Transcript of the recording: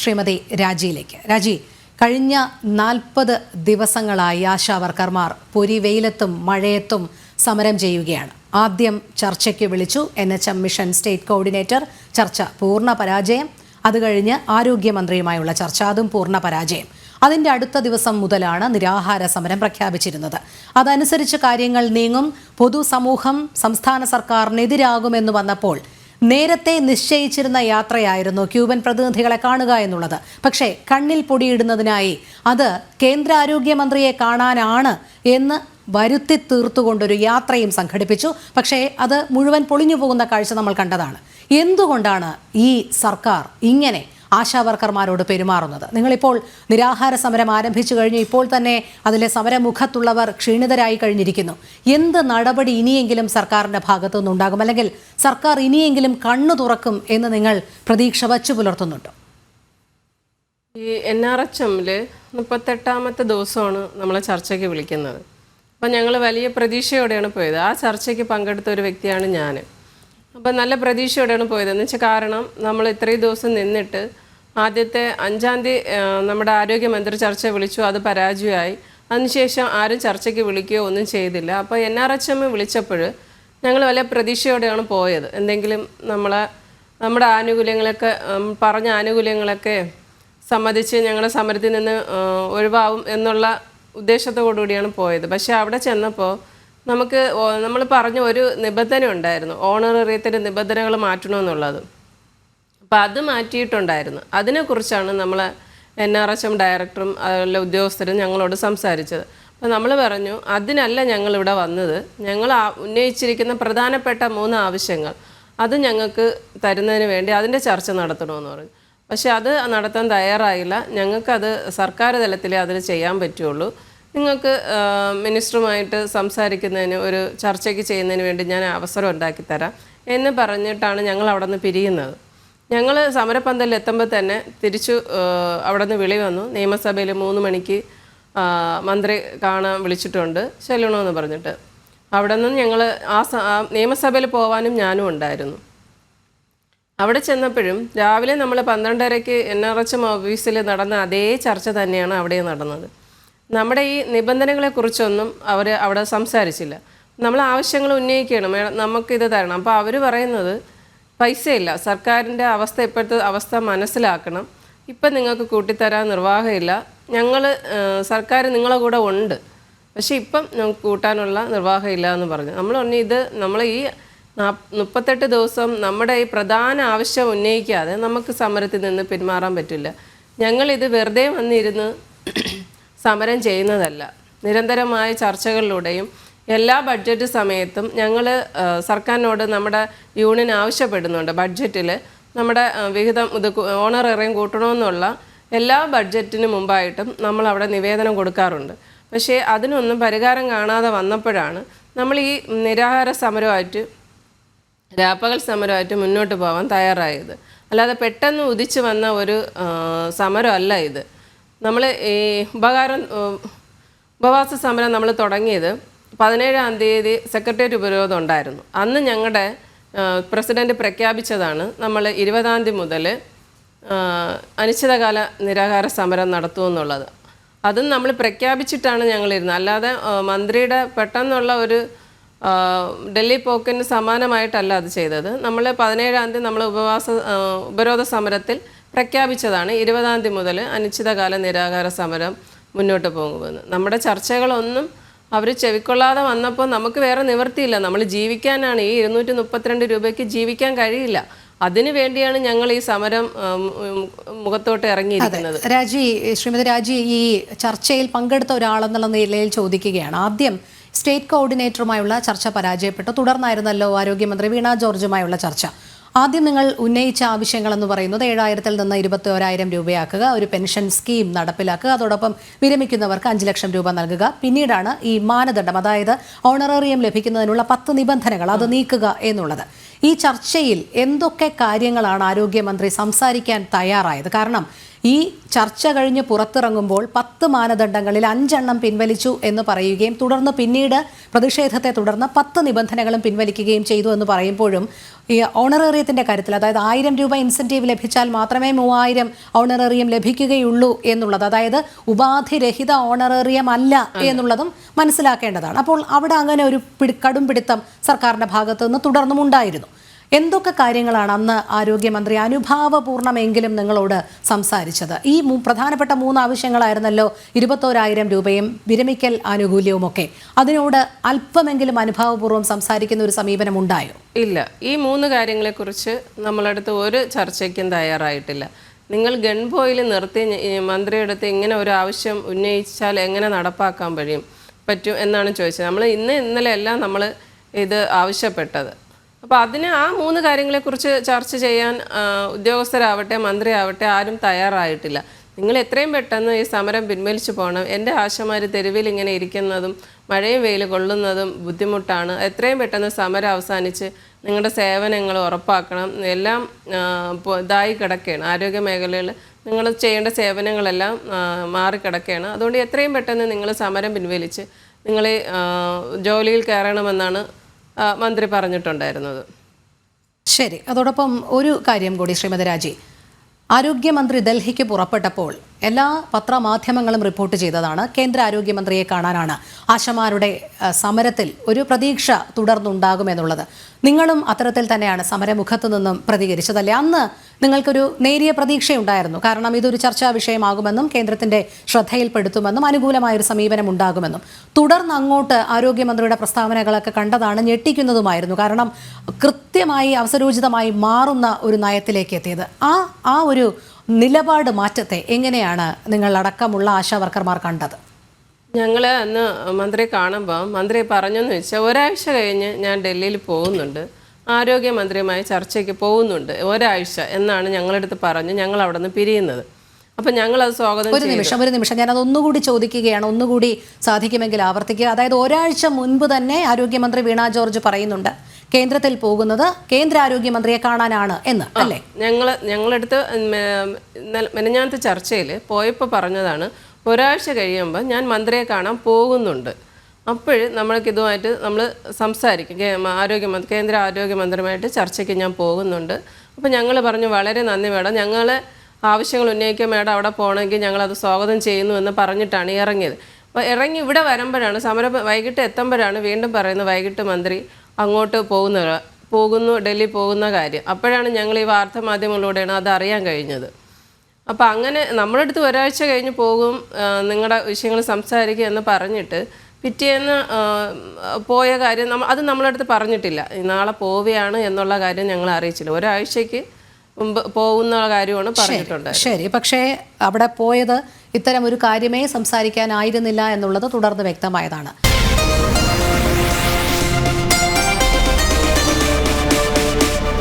ശ്രീമതി രാജിയിലേക്ക്. രാജി, കഴിഞ്ഞ 40 ദിവസങ്ങളായി ആശാവർക്കർമാർ പൊരിവെയിലത്തും മഴയത്തും സമരം ചെയ്യുകയാണ്. ആദ്യം ചർച്ചയ്ക്ക് വിളിച്ചു NHM മിഷൻ സ്റ്റേറ്റ് കോർഡിനേറ്റർ, ചർച്ച പൂർണ്ണ പരാജയം. അത് കഴിഞ്ഞ് ആരോഗ്യമന്ത്രിയുമായുള്ള ചർച്ച, അതും പൂർണ്ണ പരാജയം. അതിൻ്റെ അടുത്ത ദിവസം മുതലാണ് നിരാഹാര സമരം പ്രഖ്യാപിച്ചിരുന്നത്. അതനുസരിച്ച് കാര്യങ്ങൾ നീങ്ങും, പൊതുസമൂഹം സംസ്ഥാന സർക്കാരിനെതിരാകുമെന്ന് വന്നപ്പോൾ നേരത്തെ നിശ്ചയിച്ചിരുന്ന യാത്രയായിരുന്നു ക്യൂബൻ പ്രതിനിധികളെ കാണുക എന്നുള്ളത്. പക്ഷേ കണ്ണിൽ പൊടിയിടുന്നതിനായി അത് കേന്ദ്ര ആരോഗ്യമന്ത്രിയെ കാണാനാണ് എന്ന് വരുത്തി തീർത്തുകൊണ്ടൊരു യാത്രയും സംഘടിപ്പിച്ചു. പക്ഷേ അത് മുഴുവൻ പൊളിഞ്ഞു പോകുന്ന കാഴ്ച നമ്മൾ കണ്ടതാണ്. എന്തുകൊണ്ടാണ് ഈ സർക്കാർ ഇങ്ങനെ ആശാവർക്കർമാരോട് പെരുമാറുന്നത്? നിങ്ങളിപ്പോൾ നിരാഹാര സമരം ആരംഭിച്ചു കഴിഞ്ഞു. ഇപ്പോൾ തന്നെ അതിലെ സമരമുഖത്തുള്ളവർ ക്ഷീണിതരായി കഴിഞ്ഞിരിക്കുന്നു. എന്ത് നടപടി ഇനിയെങ്കിലും സർക്കാരിൻ്റെ ഭാഗത്തു നിന്നുണ്ടാകും, അല്ലെങ്കിൽ സർക്കാർ ഇനിയെങ്കിലും കണ്ണു തുറക്കും എന്ന് നിങ്ങൾ പ്രതീക്ഷ വച്ചു പുലർത്തുന്നുണ്ടോ? ഈ NRHMൽ 38ാമത്തെ ദിവസമാണ് നമ്മളെ ചർച്ചയ്ക്ക് വിളിക്കുന്നത്. അപ്പം ഞങ്ങൾ വലിയ പ്രതീക്ഷയോടെയാണ് പോയത്. ആ ചർച്ചയ്ക്ക് പങ്കെടുത്ത ഒരു വ്യക്തിയാണ് ഞാൻ. അപ്പം നല്ല പ്രതീക്ഷയോടെയാണ് പോയത്. എന്ന് വെച്ചാൽ കാരണം നമ്മൾ ഇത്രയും ദിവസം നിന്നിട്ട് ആദ്യത്തെ 5-ാം തീയതി നമ്മുടെ ആരോഗ്യമന്ത്രി ചർച്ച വിളിച്ചു, അത് പരാജയമായി. അതിനുശേഷം ആരും ചർച്ചയ്ക്ക് വിളിക്കുകയോ ഒന്നും ചെയ്തില്ല. അപ്പോൾ NRHM വിളിച്ചപ്പോൾ ഞങ്ങൾ വലിയ പ്രതീക്ഷയോടെയാണ് പോയത്. എന്തെങ്കിലും നമ്മുടെ ആനുകൂല്യങ്ങളൊക്കെ പറഞ്ഞ ആനുകൂല്യങ്ങളൊക്കെ സമ്മതിച്ച് ഞങ്ങളുടെ സമരത്തിൽ നിന്ന് ഒഴിവാകും എന്നുള്ള ഉദ്ദേശത്തോടുകൂടിയാണ് പോയത്. പക്ഷേ അവിടെ ചെന്നപ്പോൾ നമ്മൾ പറഞ്ഞ ഒരു നിബന്ധന ഉണ്ടായിരുന്നു, ഓണറേറിയത്തിൻ്റെ നിബന്ധനകൾ മാറ്റണമെന്നുള്ളത്. അപ്പോൾ അത് മാറ്റിയിട്ടുണ്ടായിരുന്നു. അതിനെക്കുറിച്ചാണ് നമ്മൾ NRHM ഡയറക്ടറും അതിലെ ഉദ്യോഗസ്ഥരും ഞങ്ങളോട് സംസാരിച്ചത്. അപ്പോൾ നമ്മൾ പറഞ്ഞു, അതിനല്ല ഞങ്ങളിവിടെ വന്നത്, ഞങ്ങൾ ഉന്നയിച്ചിരിക്കുന്ന പ്രധാനപ്പെട്ട 3 ആവശ്യങ്ങൾ അത് ഞങ്ങൾക്ക് തരുന്നതിന് വേണ്ടി അതിൻ്റെ ചർച്ച നടത്തണമെന്ന് പറഞ്ഞു. പക്ഷേ അത് നടത്താൻ തയ്യാറായില്ല. ഞങ്ങൾക്കത് സർക്കാർ തലത്തിലേ അതിൽ ചെയ്യാൻ പറ്റുള്ളൂ. നിങ്ങൾക്ക് മിനിസ്റ്ററുമായിട്ട് സംസാരിക്കുന്നതിന്, ഒരു ചർച്ചയ്ക്ക് ചെയ്യുന്നതിന് വേണ്ടി ഞാൻ അവസരം ഉണ്ടാക്കിത്തരാം എന്ന് പറഞ്ഞിട്ടാണ് ഞങ്ങൾ അവിടെ നിന്ന് പിരിയുന്നത്. ഞങ്ങൾ സമരപന്തലിൽ എത്തുമ്പോൾ തന്നെ തിരിച്ചു അവിടെ നിന്ന് വിളി വന്നു. നിയമസഭയിൽ 3 മണിക്ക് മന്ത്രി കാണാൻ വിളിച്ചിട്ടുണ്ട്, ചെല്ലണമെന്ന് പറഞ്ഞിട്ട്. അവിടെ നിന്ന് ഞങ്ങൾ നിയമസഭയിൽ പോകാനും ഞാനും ഉണ്ടായിരുന്നു. അവിടെ ചെന്നപ്പോഴും രാവിലെ നമ്മൾ 12:30-ക്ക് NRHM ഓഫീസിൽ നടന്ന അതേ ചർച്ച തന്നെയാണ് അവിടെ നടന്നത്. നമ്മുടെ ഈ നിബന്ധനകളെക്കുറിച്ചൊന്നും അവർ അവിടെ സംസാരിച്ചില്ല. നമ്മൾ ആവശ്യങ്ങൾ ഉന്നയിക്കണം, നമുക്കിത് തരണം. അപ്പോൾ അവർ പറയുന്നത് പൈസയില്ല, സർക്കാരിൻ്റെ അവസ്ഥ, ഇപ്പോഴത്തെ അവസ്ഥ മനസ്സിലാക്കണം, ഇപ്പം നിങ്ങൾക്ക് കൂട്ടിത്തരാൻ നിർവാഹമില്ല, സർക്കാർ നിങ്ങളെ കൂടെ ഉണ്ട്, പക്ഷേ ഇപ്പം നമുക്ക് കൂട്ടാനുള്ള നിർവാഹമില്ല എന്ന് പറഞ്ഞു. നമ്മൾ പറഞ്ഞു, നമ്മൾ ഈ 38 ദിവസം നമ്മുടെ ഈ പ്രധാന ആവശ്യം ഉന്നയിക്കാതെ നമുക്ക് സമരത്തിൽ നിന്ന് പിന്മാറാൻ പറ്റില്ല. ഞങ്ങളിത് വെറുതെ വന്നിരുന്ന് സമരം ചെയ്യുന്നതല്ല. നിരന്തരമായ ചർച്ചകളിലൂടെയും എല്ലാ ബഡ്ജറ്റ് സമയത്തും ഞങ്ങൾ സർക്കാരിനോട് നമ്മുടെ യൂണിയൻ ആവശ്യപ്പെടുന്നുണ്ട്, ബഡ്ജറ്റിൽ നമ്മുടെ വിഹിതം ഓണറേറിയം കൂട്ടണമെന്നുള്ള എല്ലാ ബഡ്ജറ്റിന് മുമ്പായിട്ടും നമ്മൾ അവിടെ നിവേദനം കൊടുക്കാറുണ്ട്. പക്ഷേ അതിനൊന്നും പരിഹാരം കാണാതെ വന്നപ്പോഴാണ് നമ്മൾ ഈ നിരാഹാര സമരമായിട്ട്, രാപ്പകൽ സമരമായിട്ട് മുന്നോട്ട് പോകാൻ തയ്യാറായത്. അല്ലാതെ പെട്ടെന്ന് ഉദിച്ചു വന്ന ഒരു സമരമല്ല ഇത്. നമ്മൾ ഈ ഉപവാസ സമരം നമ്മൾ തുടങ്ങിയത് 17-ാം തീയതി സെക്രട്ടേറിയറ്റ് ഉപരോധം ഉണ്ടായിരുന്നു. അന്ന് ഞങ്ങളുടെ പ്രസിഡന്റ് പ്രഖ്യാപിച്ചതാണ് നമ്മൾ 20-ാം തീയതി മുതൽ അനിശ്ചിതകാല നിരാഹാര സമരം നടത്തുമെന്നുള്ളത്. അതും നമ്മൾ പ്രഖ്യാപിച്ചിട്ടാണ് ഞങ്ങളിരുന്നത്. അല്ലാതെ മന്ത്രിയുടെ പെട്ടെന്നുള്ള ഒരു ഡൽഹി പോക്കിന് സമാനമായിട്ടല്ല അത് ചെയ്തത്. നമ്മൾ 17-ാം തീയതി നമ്മൾ ഉപരോധ സമരത്തിൽ പ്രഖ്യാപിച്ചതാണ് 20-ാം തീയതി മുതൽ അനിശ്ചിതകാല നിരാഹാര സമരം മുന്നോട്ട് പോകുമെന്ന്. നമ്മുടെ ചർച്ചകളൊന്നും അവർ ചെവിക്കൊള്ളാതെ വന്നപ്പോൾ നമുക്ക് വേറെ നിവൃത്തിയില്ല. നമ്മൾ ജീവിക്കാനാണ്, ഈ 232 രൂപയ്ക്ക് ജീവിക്കാൻ കഴിയില്ല. അതിനു വേണ്ടിയാണ് ഞങ്ങൾ ഈ സമരം മുഖത്തോട്ട് ഇറങ്ങിയിരിക്കുന്നത്. ശ്രീമതി രാജി, ഈ ചർച്ചയിൽ പങ്കെടുത്ത ഒരാളെന്നുള്ള നിലയിൽ ചോദിക്കുകയാണ്. ആദ്യം സ്റ്റേറ്റ് കോർഡിനേറ്ററുമായുള്ള ചർച്ച പരാജയപ്പെട്ടു. തുടർന്നായിരുന്നല്ലോ ആരോഗ്യമന്ത്രി വീണ ജോർജുമായുള്ള ചർച്ച. ആദ്യം നിങ്ങൾ ഉന്നയിച്ച ആവശ്യങ്ങളെന്ന് പറയുന്നത് 7,000-ൽ നിന്ന് 21,000 രൂപയാക്കുക, ഒരു പെൻഷൻ സ്കീം നടപ്പിലാക്കുക, അതോടൊപ്പം വിരമിക്കുന്നവർക്ക് 5 ലക്ഷം രൂപ നൽകുക. പിന്നീടാണ് ഈ മാനദണ്ഡം, അതായത് ഓണറേറിയം ലഭിക്കുന്നതിനുള്ള 10 നിബന്ധനകൾ അത് നീക്കുക എന്നുള്ളത്. ഈ ചർച്ചയിൽ എന്തൊക്കെ കാര്യങ്ങളാണ് ആരോഗ്യമന്ത്രി സംസാരിക്കാൻ തയ്യാറായത്? കാരണം ഈ ചർച്ച കഴിഞ്ഞ് പുറത്തിറങ്ങുമ്പോൾ 10 മാനദണ്ഡങ്ങളിൽ 5 എണ്ണം പിൻവലിച്ചു എന്ന് പറയുകയും തുടർന്ന് പിന്നീട് പ്രതിഷേധത്തെ തുടർന്ന് 10 നിബന്ധനകളും പിൻവലിക്കുകയും ചെയ്തു എന്ന് പറയുമ്പോഴും ഈ ഓണറേറിയത്തിൻ്റെ കാര്യത്തിൽ, അതായത് 1000 രൂപ ഇൻസെൻറ്റീവ് ലഭിച്ചാൽ മാത്രമേ 3000 ഓണറേറിയം ലഭിക്കുകയുള്ളൂ എന്നുള്ളത്, അതായത് ഉപാധിരഹിത ഓണറേറിയം അല്ല എന്നുള്ളതും മനസ്സിലാക്കേണ്ടതാണ്. അപ്പോൾ അവിടെ അങ്ങനെ ഒരു കടും പിടുത്തം സർക്കാരിൻ്റെ ഭാഗത്തു നിന്ന് തുടർന്നും ഉണ്ടായിരുന്നു. എന്തൊക്കെ കാര്യങ്ങളാണ് അന്ന് ആരോഗ്യമന്ത്രി അനുഭാവപൂർണ്ണമെങ്കിലും നിങ്ങളോട് സംസാരിച്ചത്? ഈ പ്രധാനപ്പെട്ട 3 ആവശ്യങ്ങളായിരുന്നല്ലോ, 21,000 രൂപയും വിരമിക്കൽ ആനുകൂല്യവുമൊക്കെ. അതിനോട് അല്പമെങ്കിലും അനുഭാവപൂർവ്വം സംസാരിക്കുന്ന ഒരു സമീപനം ഉണ്ടായോ? ഇല്ല. ഈ 3 കാര്യങ്ങളെക്കുറിച്ച് നമ്മളടുത്ത് ഒരു ചർച്ചയ്ക്കും തയ്യാറായിട്ടില്ല. നിങ്ങൾ ഗൺപോയിൽ നിർത്തി മന്ത്രിയുടെ അടുത്ത് ഇങ്ങനെ ഒരു ആവശ്യം ഉന്നയിച്ചാൽ എങ്ങനെ നടപ്പാക്കാൻ പറ്റും എന്നാണ് ചോദിച്ചത്. നമ്മൾ ഇന്നലെ എല്ലാം നമ്മൾ ഇത് ആവശ്യപ്പെട്ടത്. അപ്പോൾ അതിന് ആ 3 കാര്യങ്ങളെക്കുറിച്ച് ചർച്ച ചെയ്യാൻ ഉദ്യോഗസ്ഥരാവട്ടെ മന്ത്രിയാവട്ടെ ആരും തയ്യാറായിട്ടില്ല. നിങ്ങൾ എത്രയും പെട്ടെന്ന് ഈ സമരം പിൻവലിച്ചു പോകണം. എൻ്റെ ആശമാർ തെരുവിൽ ഇങ്ങനെ ഇരിക്കുന്നതും മഴയും വെയിൽ കൊള്ളുന്നതും ബുദ്ധിമുട്ടാണ്. എത്രയും പെട്ടെന്ന് സമരം അവസാനിച്ച് നിങ്ങളുടെ സേവനങ്ങൾ ഉറപ്പാക്കണം. എല്ലാം ഇതായി കിടക്കുകയാണ്. ആരോഗ്യ മേഖലയിൽ നിങ്ങൾ ചെയ്യേണ്ട സേവനങ്ങളെല്ലാം മാറിക്കിടക്കുകയാണ്. അതുകൊണ്ട് എത്രയും പെട്ടെന്ന് നിങ്ങൾ സമരം പിൻവലിച്ച് നിങ്ങൾ ജോലിയിൽ കയറണമെന്നാണ് മന്ത്രി പറഞ്ഞിട്ടുണ്ടായിരുന്നത്. ശരി. അതോടൊപ്പം ഒരു കാര്യം കൂടി ശ്രീമതി രാജി, ആരോഗ്യമന്ത്രി ഡൽഹിക്ക് പുറപ്പെട്ടപ്പോൾ എല്ലാ പത്രമാധ്യമങ്ങളും റിപ്പോർട്ട് ചെയ്തതാണ് കേന്ദ്ര ആരോഗ്യമന്ത്രിയെ കാണാനാണ് ആശമാരുടെ സമരത്തിൽ ഒരു പ്രതീക്ഷ തുടർന്നുണ്ടാകുമെന്നുള്ളത്. നിങ്ങളും അത്തരത്തിൽ തന്നെയാണ് സമരമുഖത്തു നിന്നും പ്രതികരിച്ചതല്ലേ? അന്ന് നിങ്ങൾക്കൊരു നേരിയ പ്രതീക്ഷയുണ്ടായിരുന്നു, കാരണം ഇതൊരു ചർച്ചാ വിഷയമാകുമെന്നും കേന്ദ്രത്തിൻ്റെ ശ്രദ്ധയിൽപ്പെടുത്തുമെന്നും അനുകൂലമായൊരു സമീപനം ഉണ്ടാകുമെന്നും. തുടർന്ന് അങ്ങോട്ട് ആരോഗ്യമന്ത്രിയുടെ പ്രസ്താവനകളൊക്കെ കണ്ടതാണ് ഞെട്ടിക്കുന്നതുമായിരുന്നു. കാരണം കൃത്യമായി അവസരോചിതമായി മാറുന്ന ഒരു നയത്തിലേക്ക് എത്തിയത്. ആ ഒരു നിലപാട് മാറ്റത്തെ എങ്ങനെയാണ് നിങ്ങളടക്കമുള്ള ആശാവർക്കർമാർ കണ്ടത്? ഞങ്ങൾ അന്ന് മന്ത്രിയെ കാണുമ്പോൾ മന്ത്രി പറഞ്ഞെന്ന് വെച്ചാൽ ഒരാഴ്ച കഴിഞ്ഞ് ഞാൻ ഡൽഹിയിൽ പോകുന്നുണ്ട്, ആരോഗ്യമന്ത്രിയുമായി ചർച്ചയ്ക്ക് പോകുന്നുണ്ട് ഒരാഴ്ച എന്നാണ് ഞങ്ങളടുത്ത് പറഞ്ഞ് ഞങ്ങൾ അവിടെ നിന്ന് പിരിയുന്നത്. അപ്പം ഞങ്ങളത് സ്വാഗതം. ഒരു നിമിഷം ഞാനത് ഒന്നുകൂടി ചോദിക്കുകയാണ്, ഒന്നുകൂടി സാധിക്കുമെങ്കിൽ ആവർത്തിക്കുക. അതായത് ഒരാഴ്ച മുൻപ് തന്നെ ആരോഗ്യമന്ത്രി വീണ ജോർജ് പറയുന്നുണ്ട് കേന്ദ്രത്തിൽ പോകുന്നത് കേന്ദ്ര ആരോഗ്യമന്ത്രിയെ കാണാനാണ് എന്ന്, അല്ലേ? ഞങ്ങളടുത്ത് മെനഞ്ഞാത്ത ചർച്ചയിൽ പോയപ്പോൾ പറഞ്ഞതാണ് ഒരാഴ്ച കഴിയുമ്പോൾ ഞാൻ മന്ത്രിയെ കാണാൻ പോകുന്നുണ്ട്. അപ്പോൾ നമ്മൾക്ക് ഇതുമായിട്ട് നമ്മൾ സംസാരിക്കും. കേന്ദ്ര ആരോഗ്യമന്ത്രിയുമായിട്ട് ചർച്ചയ്ക്ക് ഞാൻ പോകുന്നുണ്ട്. അപ്പോൾ ഞങ്ങൾ പറഞ്ഞു വളരെ നന്ദി മേഡം, ഞങ്ങൾ ആവശ്യങ്ങൾ ഉന്നയിക്കാൻ മേഡം അവിടെ പോകണമെങ്കിൽ ഞങ്ങളത് സ്വാഗതം ചെയ്യുന്നു എന്ന് പറഞ്ഞിട്ടാണ് ഇറങ്ങിയത്. അപ്പോൾ ഇറങ്ങി ഇവിടെ വരുമ്പോഴാണ് സമരം വൈകിട്ട് എത്തുമ്പോഴാണ് വീണ്ടും പറയുന്നത് വൈകിട്ട് മന്ത്രി അങ്ങോട്ട് പോകുന്നു ഡൽഹി പോകുന്ന കാര്യം. അപ്പോഴാണ് ഞങ്ങൾ ഈ വാർത്താ മാധ്യമങ്ങളിലൂടെയാണ് അത് അറിയാൻ കഴിഞ്ഞത്. അപ്പോൾ അങ്ങനെ നമ്മളടുത്ത് ഒരാഴ്ച കഴിഞ്ഞ് പോകും, നിങ്ങളുടെ വിഷയങ്ങൾ സംസാരിക്കുക എന്ന് പറഞ്ഞിട്ട് പിറ്റേന്ന് പോയ കാര്യം അത് നമ്മളടുത്ത് പറഞ്ഞിട്ടില്ല. നാളെ പോവുകയാണ് എന്നുള്ള കാര്യം ഞങ്ങൾ അറിയിച്ചില്ല. ഒരാഴ്ചയ്ക്ക് മുമ്പ് പോകുന്ന കാര്യമാണ് പറഞ്ഞിട്ടുണ്ട്. ശരി. പക്ഷേ അവിടെ പോയത് ഇത്തരം ഒരു കാര്യമേ സംസാരിക്കാനായിരുന്നില്ല എന്നുള്ളത് തുടർന്ന് വ്യക്തമായതാണ്.